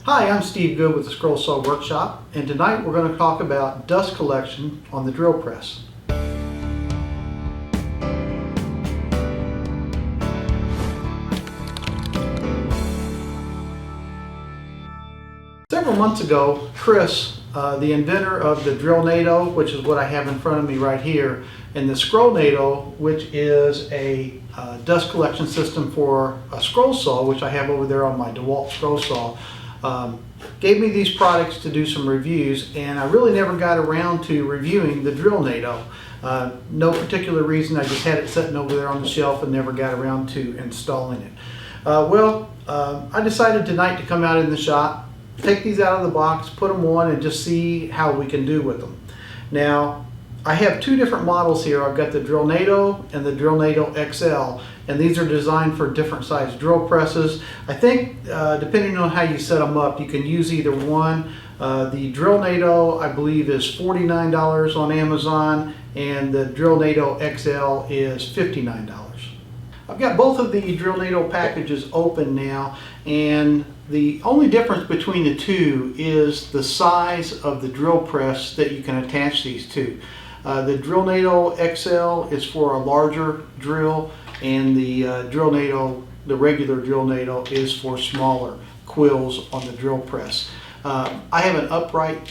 Hi, I'm Steve Good with the Scroll Saw Workshop, and tonight we're going to talk about dust collection on the drill press. Several months ago, Chris, the inventor of the Drillnado, which is what I have in front of me right here, and the Scrollnado, which is a dust collection system for a scroll saw, which I have over there on my DeWalt scroll saw, gave me these products to do some reviews, and I really never got around to reviewing the Drillnado. No particular reason, I just had it sitting over there on the shelf and never got around to installing it. I decided tonight to come out in the shop, take these out of the box, put them on, and just see how we can do with them. Now, I have two different models here. I've got the Drillnado and the Drillnado XL, and these are designed for different size drill presses. I think depending on how you set them up, you can use either one. The Drillnado, I believe, is $49 on Amazon, and the Drillnado XL is $59. I've got both of the Drillnado packages open now, and the only difference between the two is the size of the drill press that you can attach these to. The Drillnado XL is for a larger drill, and the Drillnado, the regular Drillnado, is for smaller quills on the drill press. I have an upright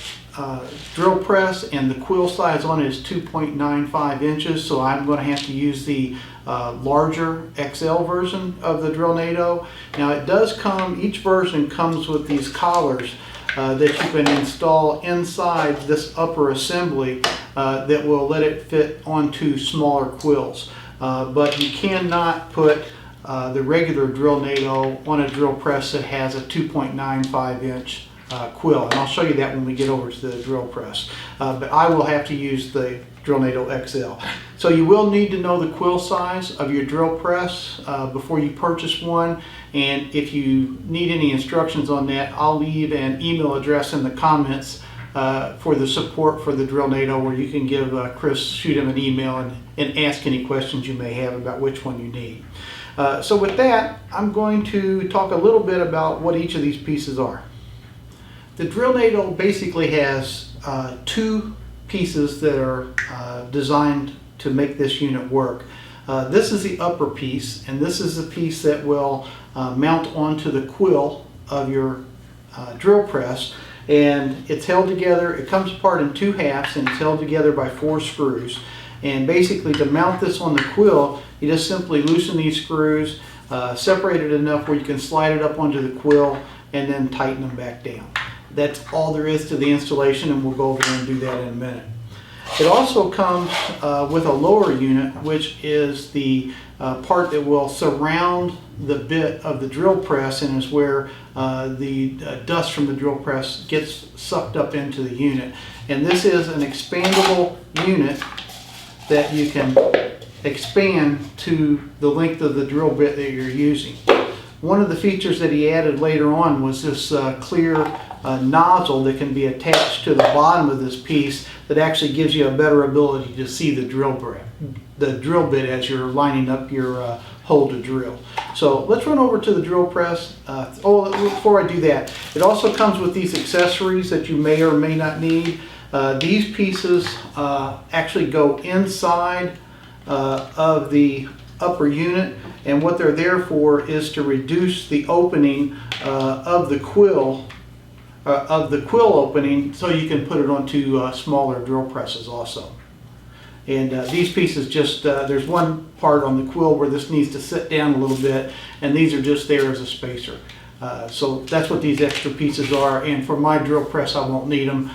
drill press, and the quill size on it is 2.95 inches, so I'm going to have to use the larger XL version of the Drillnado. Now it does come, each version comes with these collars that you can install inside this upper assembly that will let it fit onto smaller quills. But you cannot put the regular Drillnado on a drill press that has a 2.95 inch quill, and I'll show you that when we get over to the drill press. But I will have to use the Drillnado XL. So you will need to know the quill size of your drill press before you purchase one, and if you need any instructions on that, I'll leave an email address in the comments for the support for the Drillnado, where you can give Chris, shoot him an email and ask any questions you may have about which one you need. So with that, I'm going to talk a little bit about what each of these pieces are. The Drillnado basically has two pieces that are designed to make this unit work. This is the upper piece, and this is the piece that will mount onto the quill of your drill press, and it's held together. It comes apart in two halves, and it's held together by 4 screws. And basically, to mount this on the quill, you just simply loosen these screws, separate it enough where you can slide it up onto the quill, and then tighten them back down. That's all there is to the installation, and we'll go over there and do that in a minute. It also comes with a lower unit, which is the part that will surround the bit of the drill press, and is where the dust from the drill press gets sucked up into the unit. And this is an expandable unit that you can expand to the length of the drill bit that you're using. One of the features that he added later on was this clear nozzle that can be attached to the bottom of this piece that actually gives you a better ability to see the drill bit as you're lining up your hole to drill. So let's run over to the drill press. Before I do that, it also comes with these accessories that you may or may not need. These pieces actually go inside of the upper unit, and what they're there for is to reduce the opening of the quill opening, so you can put it onto smaller drill presses also. And these pieces just, there's one part on the quill where this needs to sit down a little bit, and these are just there as a spacer. So that's what these extra pieces are, and for my drill press I won't need them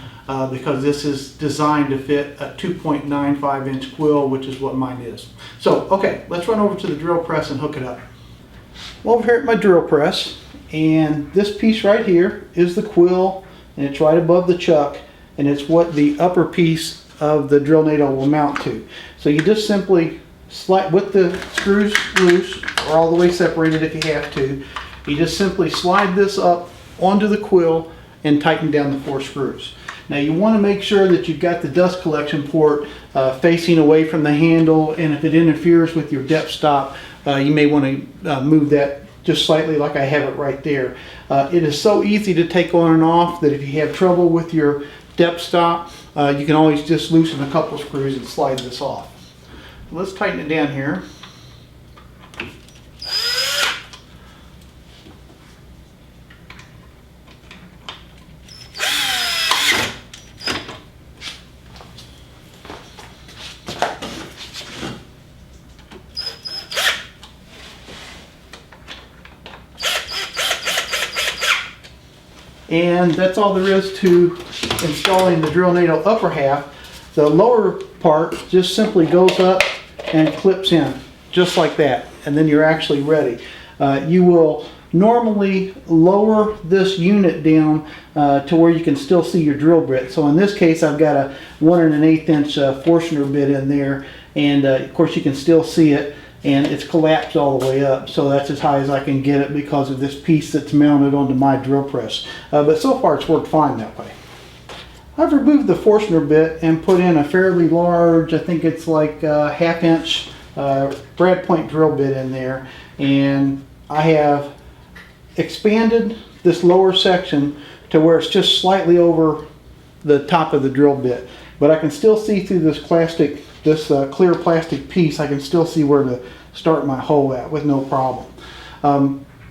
because this is designed to fit a 2.95 inch quill, which is what mine is. So okay, let's run over to the drill press and hook it up. I'm over here at my drill press, and this piece right here is the quill, and it's right above the chuck, and it's what the upper piece of the Drillnado will mount to. So you just simply slide, with the screws loose or all the way separated if you have to, you just simply slide this up onto the quill and tighten down the 4 screws. Now you want to make sure that you've got the dust collection port facing away from the handle, and if it interferes with your depth stop, you may want to move that just slightly like I have it right there. It is so easy to take on and off that if you have trouble with your depth stop, you can always just loosen a couple screws and slide this off. Let's tighten it down here. And that's all there is to installing the Drillnado upper half. The lower part just simply goes up and clips in, just like that, and then you're actually ready. You will normally lower this unit down to where you can still see your drill bit. So in this case, I've got a 1 1/8 inch Forstner bit in there, and of course you can still see it, and it's collapsed all the way up. So that's as high as I can get it because of this piece that's mounted onto my drill press. But so far it's worked fine that way. I've removed the Forstner bit and put in a fairly large, I think it's like a 1/2 inch brad point drill bit in there, and I have expanded this lower section to where it's just slightly over the top of the drill bit, but I can still see through this plastic, this clear plastic piece. I can still see where to start my hole at with no problem.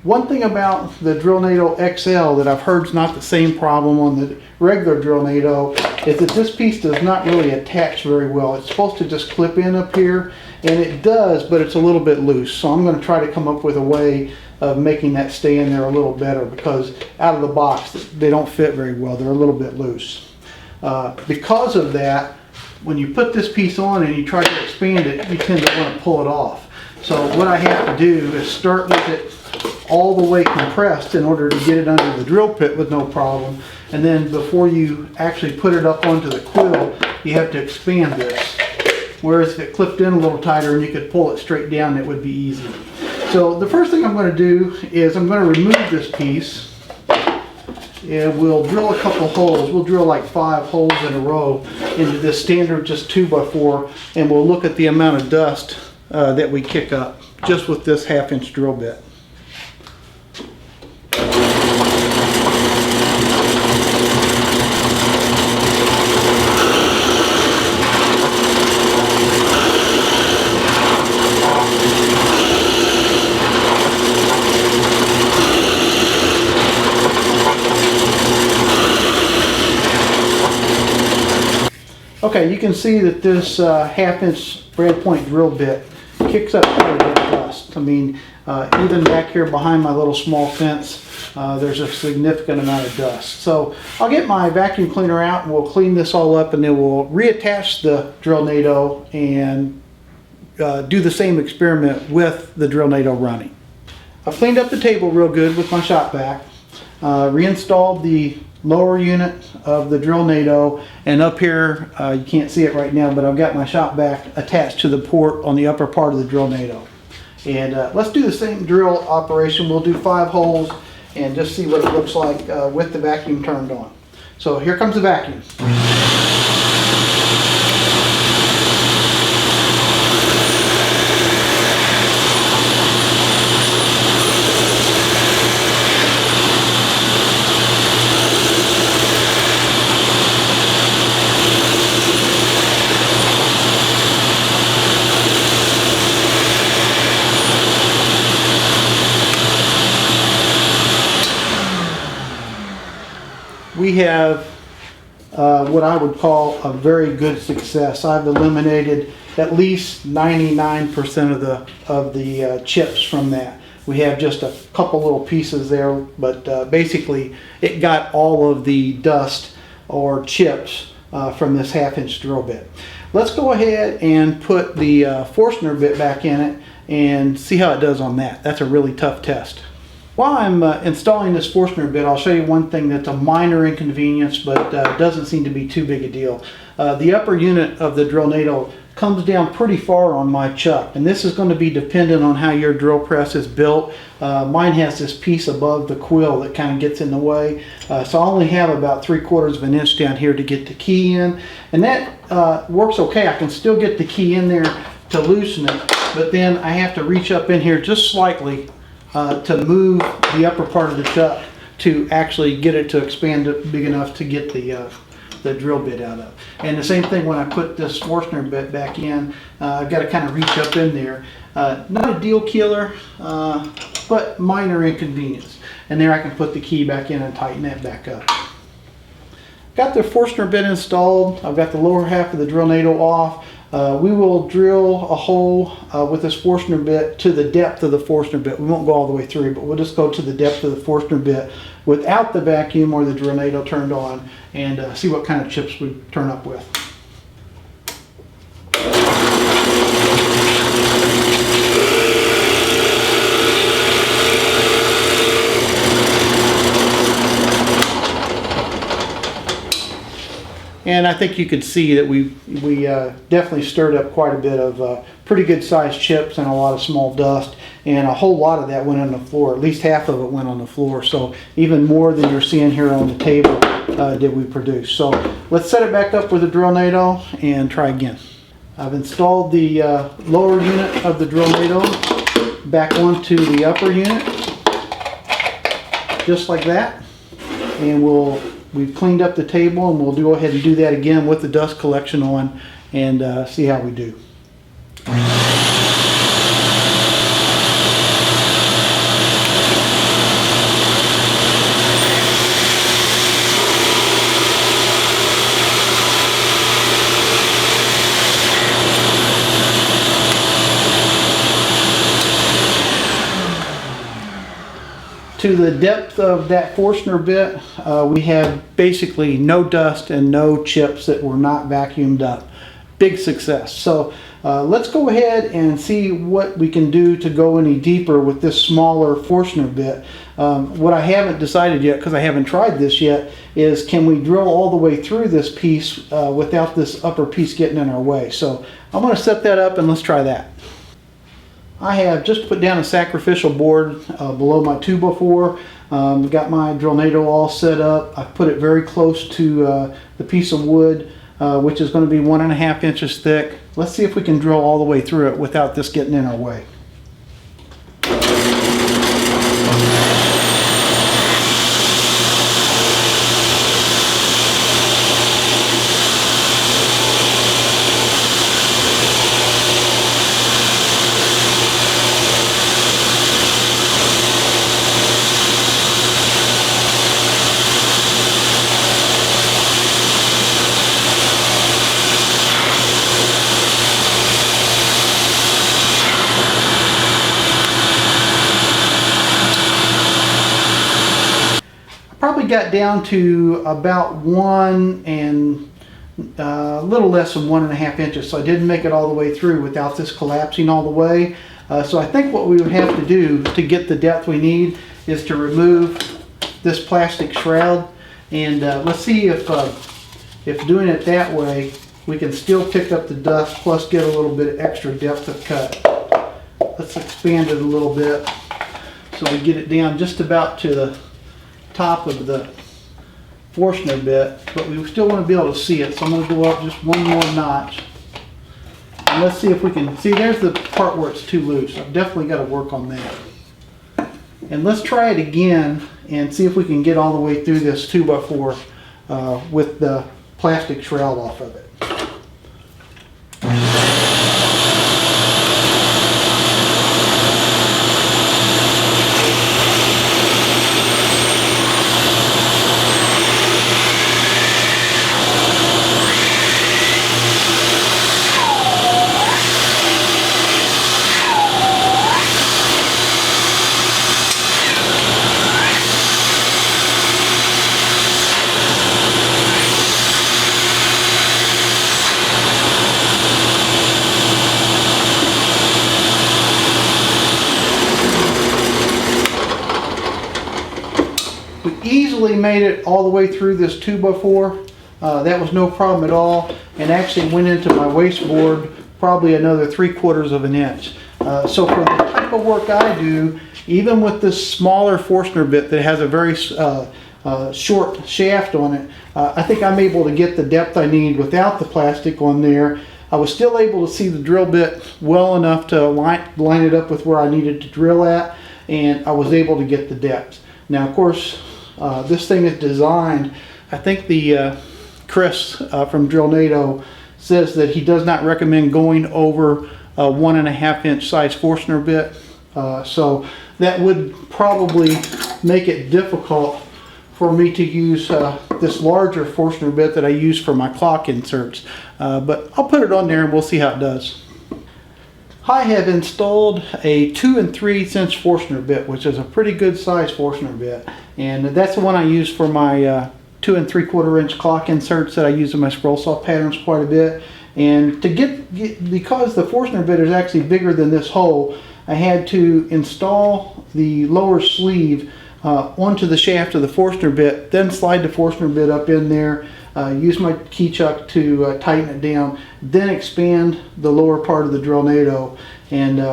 One thing about the Drillnado XL that I've heard is not the same problem on the regular Drillnado is that this piece does not really attach very well. It's supposed to just clip in up here, and it does, but it's a little bit loose. So I'm going to try to come up with a way of making that stay in there a little better, because out of the box they don't fit very well. They're a little bit loose. Because of that, when you put this piece on and you try to expand it, you tend to want to pull it off. So what I have to do is start with it all the way compressed in order to get it under the drill pit with no problem, and then before you actually put it up onto the quill, you have to expand this. Whereas if it clipped in a little tighter and you could pull it straight down, it would be easy. So the first thing I'm going to do is I'm going to remove this piece, and we'll drill a couple holes. We'll drill like 5 holes in a row into this standard just 2x4, and we'll look at the amount of dust that we kick up just with this 1/2 inch drill bit. Okay, you can see that this 1/2 inch brad point drill bit kicks up quite a bit of dust. I mean, even back here behind my little small fence, there's a significant amount of dust. So I'll get my vacuum cleaner out and we'll clean this all up, and then we'll reattach the Drillnado and do the same experiment with the Drillnado running. I've cleaned up the table real good with my shop vac, reinstalled the lower unit of the Drillnado, and up here you can't see it right now, but I've got my shop vac attached to the port on the upper part of the Drillnado. And let's do the same drill operation. We'll do 5 holes and just see what it looks like with the vacuum turned on. So here comes the vacuum. We have what I would call a very good success. I've eliminated at least 99% of the chips from that. We have just a couple little pieces there, but basically it got all of the dust or chips from this 1/2 inch drill bit. Let's go ahead and put the Forstner bit back in it and see how it does on that. That's a really tough test. While I'm installing this Forstner bit, I'll show you one thing that's a minor inconvenience, but doesn't seem to be too big a deal. The upper unit of the Drillnado comes down pretty far on my chuck, and this is going to be dependent on how your drill press is built. Mine has this piece above the quill that kind of gets in the way, so I only have about 3/4 of an inch down here to get the key in, and that works okay. I can still get the key in there to loosen it, but then I have to reach up in here just slightly to move the upper part of the chuck to actually get it to expand it big enough to get the drill bit out of. And the same thing when I put this Forstner bit back in, I've got to kind of reach up in there. Not a deal killer, but minor inconvenience. And there I can put the key back in and tighten that back up. Got the Forstner bit installed. I've got the lower half of the Drillnado off. We will drill a hole with this Forstner bit to the depth of the Forstner bit. We won't go all the way through, but we'll just go to the depth of the Forstner bit without the vacuum or the Drillnado turned on, and see what kind of chips we turn up with. And I think you could see that we definitely stirred up quite a bit of pretty good sized chips and a lot of small dust, and a whole lot of that went on the floor. At least half of it went on the floor, so even more than you're seeing here on the table did we produce. So let's set it back up with the Drillnado and try again. I've installed the lower unit of the Drillnado back onto the upper unit, just like that, and we've cleaned up the table, and we'll go ahead and do that again with the dust collection on and see how we do. To the depth of that Forstner bit, we have basically no dust and no chips that were not vacuumed up. Big success. So let's go ahead and see what we can do to go any deeper with this smaller Forstner bit. What I haven't decided yet, because I haven't tried this yet, is can we drill all the way through this piece without this upper piece getting in our way. So I'm going to set that up and let's try that. I have just put down a sacrificial board below my 2x4. Got my Drillnado all set up. I've put it very close to the piece of wood, which is going to be 1.5 inches thick. Let's see if we can drill all the way through it without this getting in our way. Probably got down to about 1 and a little less than 1.5 inches, so I didn't make it all the way through without this collapsing all the way. So I think what we would have to do to get the depth we need is to remove this plastic shroud, and let's see if doing it that way we can still pick up the dust plus get a little bit extra depth of cut. Let's expand it a little bit so we get it down just about to the top of the Forstner bit, but we still want to be able to see it, so I'm going to go up just one more notch, and let's see if we can see. There's the part where it's too loose. I've definitely got to work on that. And let's try it again and see if we can get all the way through this 2x4 with the plastic shroud off of it. Easily made it all the way through this 2x4. That was no problem at all, and actually went into my wasteboard probably another 3/4 inch. So for the type of work I do, even with this smaller Forstner bit that has a very short shaft on it, I think I'm able to get the depth I need without the plastic on there. I was still able to see the drill bit well enough to line it up with where I needed to drill at. and I was able to get the depth. Now, of course, this thing is designed, I think the Chris from Drillnado says that he does not recommend going over a 1.5 inch size Forstner bit. So that would probably make it difficult for me to use this larger Forstner bit that I use for my clock inserts. But I'll put it on there and we'll see how it does. I have installed a 2 3/8" Forstner bit, which is a pretty good size Forstner bit. And that's the one I use for my 2 3/4 inch clock inserts that I use in my scroll saw patterns quite a bit. And to because the Forstner bit is actually bigger than this hole, I had to install the lower sleeve onto the shaft of the Forstner bit, then slide the Forstner bit up in there, use my key chuck to tighten it down, then expand the lower part of the Drillnado, and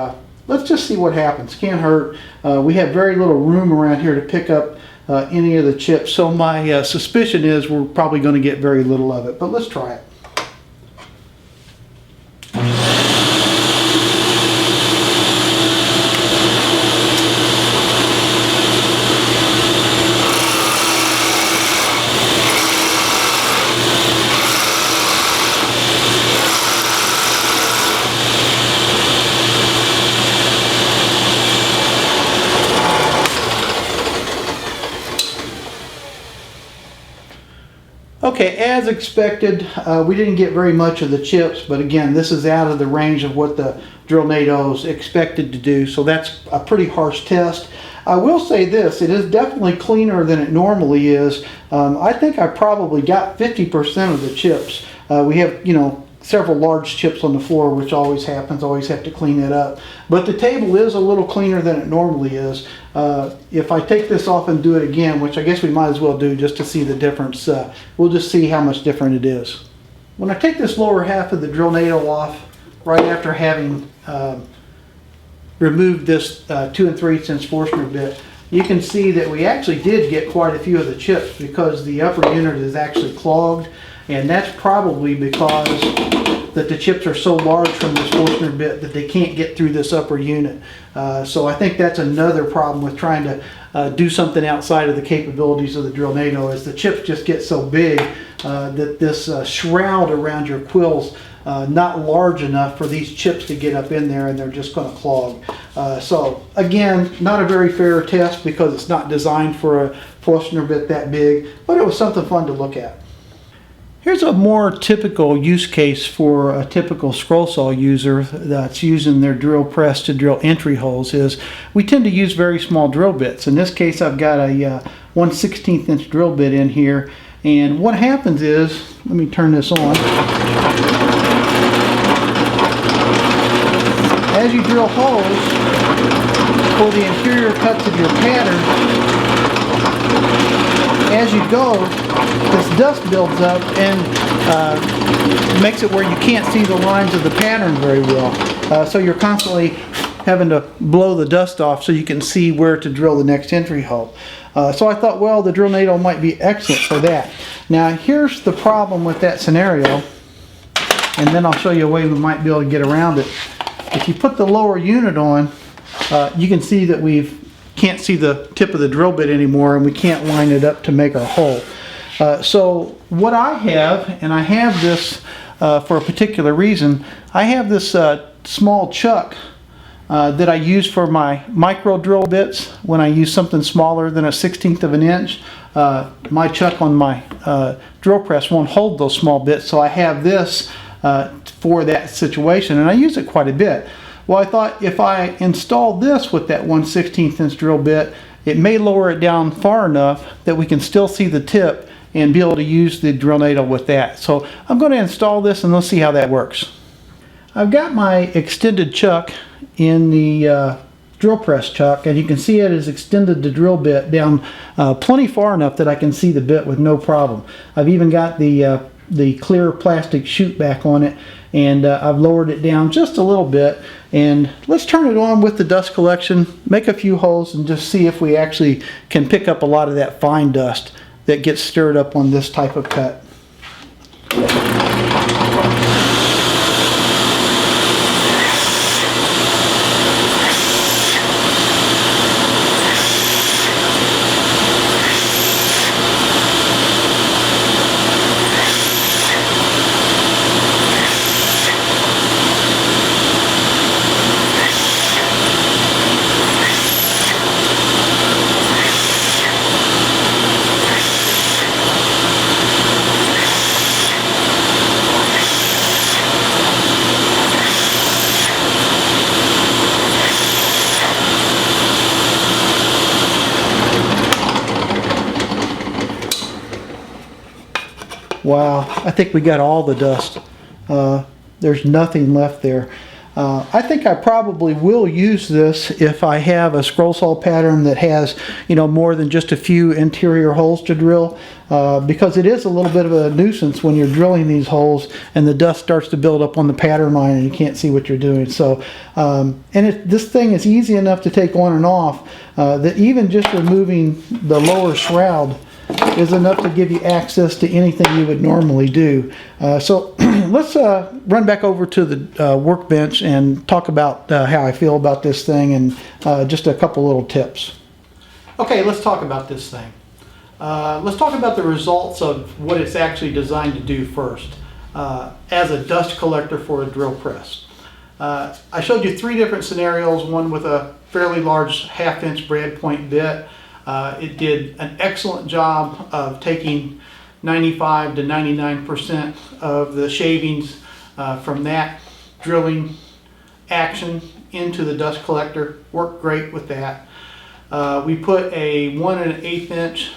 let's just see what happens. Can't hurt. We have very little room around here to pick up any of the chips, so my suspicion is we're probably going to get very little of it, but let's try it. Okay, as expected, we didn't get very much of the chips, but again, this is out of the range of what the Drillnado is expected to do, so that's a pretty harsh test. I will say this, it is definitely cleaner than it normally is. I think I probably got 50% of the chips. We have, several large chips on the floor, which always happens, always have to clean it up. But the table is a little cleaner than it normally is. If I take this off and do it again, which I guess we might as well do just to see the difference, we'll just see how much different it is. When I take this lower half of the Drillnado off, right after having removed this 2 3/8" Forstner bit, you can see that we actually did get quite a few of the chips because the upper unit is actually clogged, and that's probably because that the chips are so large from this Forstner bit that they can't get through this upper unit. So I think that's another problem with trying to do something outside of the capabilities of the Drillnado, is the chips just get so big that this shroud around your quill's not large enough for these chips to get up in there, and they're just going to clog. So again, not a very fair test because it's not designed for a Forstner bit that big, but it was something fun to look at. Here's a more typical use case for a typical scroll saw user that's using their drill press to drill entry holes. Is we tend to use very small drill bits. In this case, I've got a 1/16 inch drill bit in here, and what happens is, let me turn this on. As you drill holes for the interior cuts of your pattern, as you go, this dust builds up and makes it where you can't see the lines of the pattern very well. So you're constantly having to blow the dust off so you can see where to drill the next entry hole. So I thought, well, the Drillnado might be excellent for that. Now here's the problem with that scenario, and then I'll show you a way we might be able to get around it. If you put the lower unit on, you can see that can't see the tip of the drill bit anymore, and we can't line it up to make our hole. So what I have, and I have this for a particular reason, I have this small chuck that I use for my micro drill bits when I use something smaller than a 1/16 of an inch. My chuck on my drill press won't hold those small bits, so I have this for that situation, and I use it quite a bit. Well, I thought if I install this with that 1/16 inch drill bit, it may lower it down far enough that we can still see the tip and be able to use the Drillnado with that. So I'm going to install this and let's see how that works. I've got my extended chuck in the drill press chuck, and you can see it has extended the drill bit down plenty far enough that I can see the bit with no problem. I've even got the clear plastic chute back on it, and I've lowered it down just a little bit. And let's turn it on with the dust collection, make a few holes, and just see if we actually can pick up a lot of that fine dust that gets stirred up on this type of cut. Wow, I think we got all the dust. There's nothing left there. I think I probably will use this if I have a scroll saw pattern that has, more than just a few interior holes to drill, because it is a little bit of a nuisance when you're drilling these holes and the dust starts to build up on the pattern line and you can't see what you're doing. So, this thing is easy enough to take on and off that even just removing the lower shroud is enough to give you access to anything you would normally do. So let's run back over to the workbench and talk about how I feel about this thing and just a couple little tips. Okay, let's talk about this thing. Let's talk about the results of what it's actually designed to do first as a dust collector for a drill press. I showed you 3 different scenarios, one with a fairly large 1/2-inch brad point bit. It did an excellent job of taking 95 to 99% of the shavings from that drilling action into the dust collector. Worked great with that. We put a 1 1/8 inch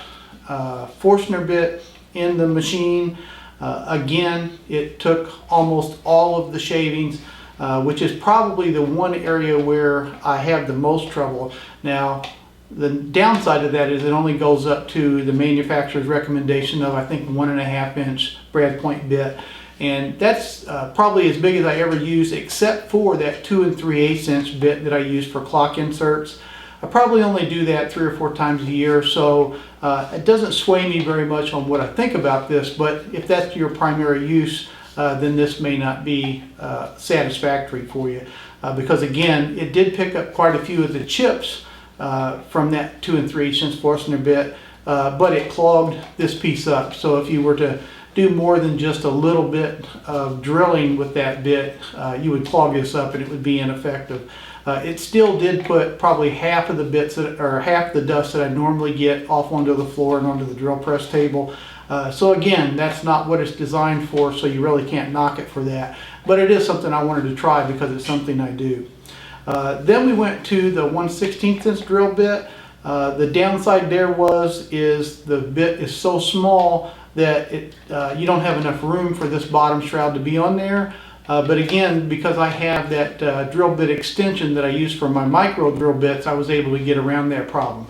Forstner bit in the machine. Again, it took almost all of the shavings, which is probably the one area where I have the most trouble. Now, the downside of that is it only goes up to the manufacturer's recommendation of, I think, 1 1/2 inch brad point bit. And that's probably as big as I ever use, except for that 2 3/8 inch bit that I use for clock inserts. I probably only do that 3 or 4 times a year, so it doesn't sway me very much on what I think about this, but if that's your primary use, then this may not be satisfactory for you. Because again, it did pick up quite a few of the chips from that 2 3/8 inch Forstner bit, but it clogged this piece up. So if you were to do more than just a little bit of drilling with that bit, you would clog this up and it would be ineffective. It still did put probably half of the bits or half the dust that I normally get off onto the floor and onto the drill press table. So again, that's not what it's designed for, so you really can't knock it for that. But it is something I wanted to try because it's something I do. Then we went to the 1/16 inch drill bit. The downside there is the bit is so small that you don't have enough room for this bottom shroud to be on there. But again, because I have that drill bit extension that I use for my micro drill bits, I was able to get around that problem.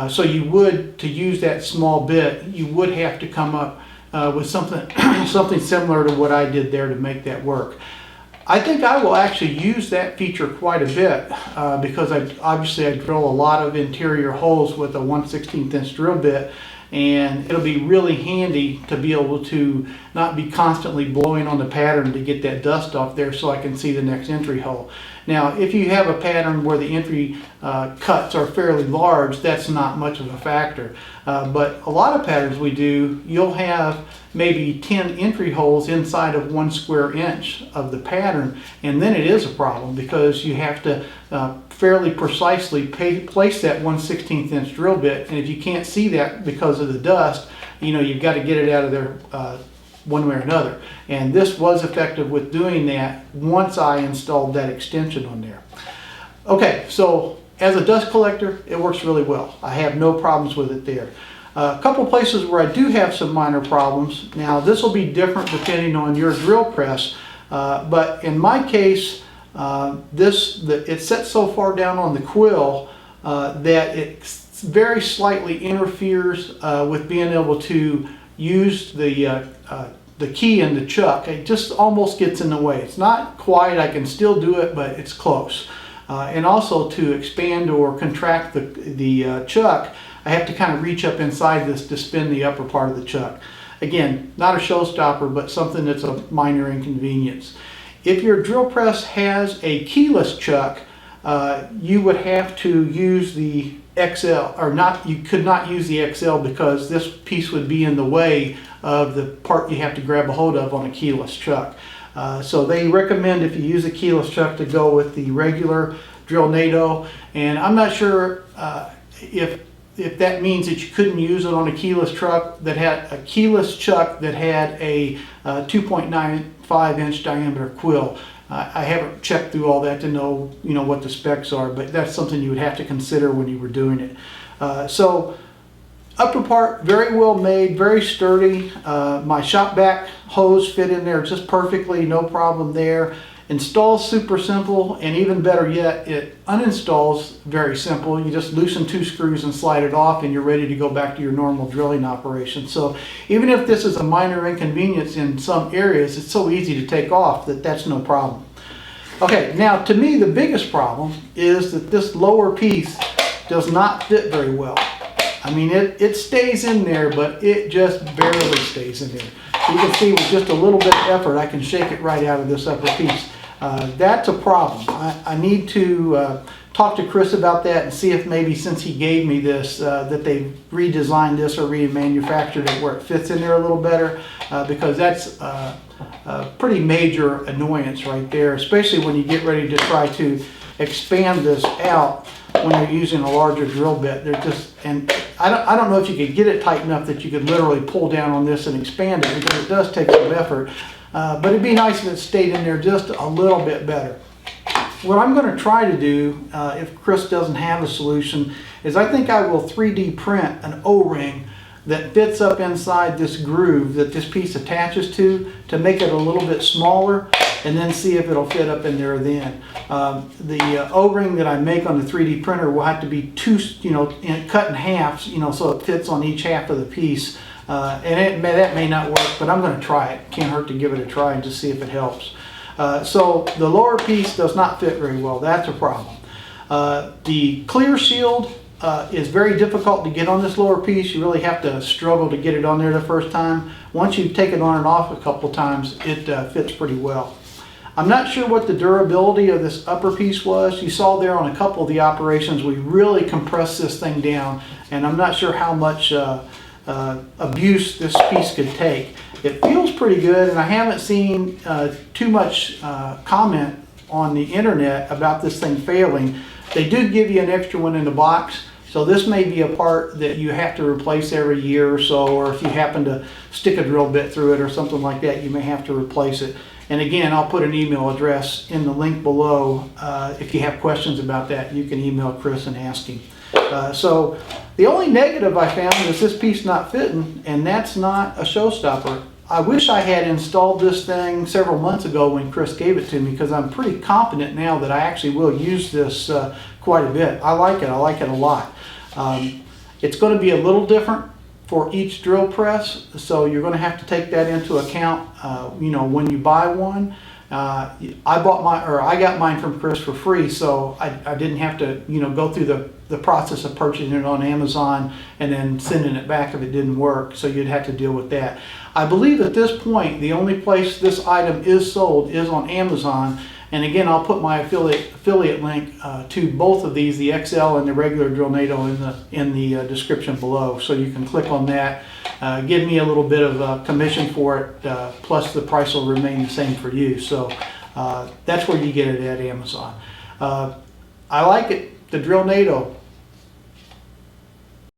So to use that small bit, you would have to come up with something, something similar to what I did there to make that work. I think I will actually use that feature quite a bit because obviously I drill a lot of interior holes with a 1/16 inch drill bit, and it'll be really handy to be able to not be constantly blowing on the pattern to get that dust off there so I can see the next entry hole. Now, if you have a pattern where the entry cuts are fairly large, that's not much of a factor. But a lot of patterns we do, you'll have maybe 10 entry holes inside of 1 square inch of the pattern, and then it is a problem because you have to fairly precisely place that 1/16 inch drill bit, and if you can't see that because of the dust, you've got to get it out of there one way or another. And this was effective with doing that once I installed that extension on there. Okay, so as a dust collector, it works really well. I have no problems with it there. A couple places where I do have some minor problems. Now, this will be different depending on your drill press, but in my case, it sets so far down on the quill that it very slightly interferes with being able to use the key in the chuck. It just almost gets in the way. It's not quite, I can still do it, but it's close. And also to expand or contract the chuck, I have to kind of reach up inside this to spin the upper part of the chuck. Again, not a showstopper, but something that's a minor inconvenience. If your drill press has a keyless chuck, you would have to use the XL, or not. You could not use the XL because this piece would be in the way of the part you have to grab a hold of on a keyless chuck. So they recommend, if you use a keyless chuck, to go with the regular Drillnado. And I'm not sure if that means that you couldn't use it on a keyless chuck that had a 2.95 inch diameter quill. I haven't checked through all that to know what the specs are, but that's something you would have to consider when you were doing it. So upper part, very well made, very sturdy. My shop vac hose fit in there just perfectly, no problem there. Installs super simple, and even better yet, it uninstalls very simple. You just loosen 2 screws and slide it off, and you're ready to go back to your normal drilling operation. So even if this is a minor inconvenience in some areas, it's so easy to take off that that's no problem. Okay, now to me the biggest problem is that this lower piece does not fit very well. I mean, it stays in there, but it just barely stays in there. You can see with just a little bit of effort, I can shake it right out of this upper piece. That's a problem. I need to talk to Chris about that and see if maybe since he gave me this, that they redesigned this or remanufactured it where it fits in there a little better, because that's a pretty major annoyance right there, especially when you get ready to try to expand this out when you're using a larger drill bit. They're just, and I don't know if you could get it tight enough that you could literally pull down on this and expand it, because it does take some effort. But it'd be nice if it stayed in there just a little bit better. What I'm going to try to do, if Chris doesn't have a solution, is I think I will 3D print an O-ring that fits up inside this groove that this piece attaches to make it a little bit smaller, and then see if it'll fit up in there then. The O-ring that I make on the 3D printer will have to be cut in halves, so it fits on each half of the piece. And that may not work, but I'm going to try it. Can't hurt to give it a try and just see if it helps. So the lower piece does not fit very well. That's a problem. The clear shield is very difficult to get on this lower piece. You really have to struggle to get it on there the first time. Once you take it on and off a couple times, it fits pretty well. I'm not sure what the durability of this upper piece was. You saw there on a couple of the operations, we really compressed this thing down, and I'm not sure how much abuse this piece could take. It feels pretty good, and I haven't seen too much comment on the internet about this thing failing. They do give you an extra one in the box, so this may be a part that you have to replace every year or so, or if you happen to stick a drill bit through it or something like that, you may have to replace it. And again, I'll put an email address in the link below. If you have questions about that, you can email Chris and ask him. So the only negative I found is this piece not fitting, and that's not a showstopper. I wish I had installed this thing several months ago when Chris gave it to me, because I'm pretty confident now that I actually will use this quite a bit. I like it a lot. It's going to be a little different for each drill press, so you're going to have to take that into account when you buy one. I got mine from Chris for free, so I didn't have to go through the process of purchasing it on Amazon and then sending it back if it didn't work, so you'd have to deal with that. I believe at this point the only place this item is sold is on Amazon, and again I'll put my affiliate link to both of these, the XL and the regular Drillnado, in the description below, so you can click on that. Give me a little bit of commission for it, plus the price will remain the same for you. So that's where you get it at Amazon. I like it, the Drillnado.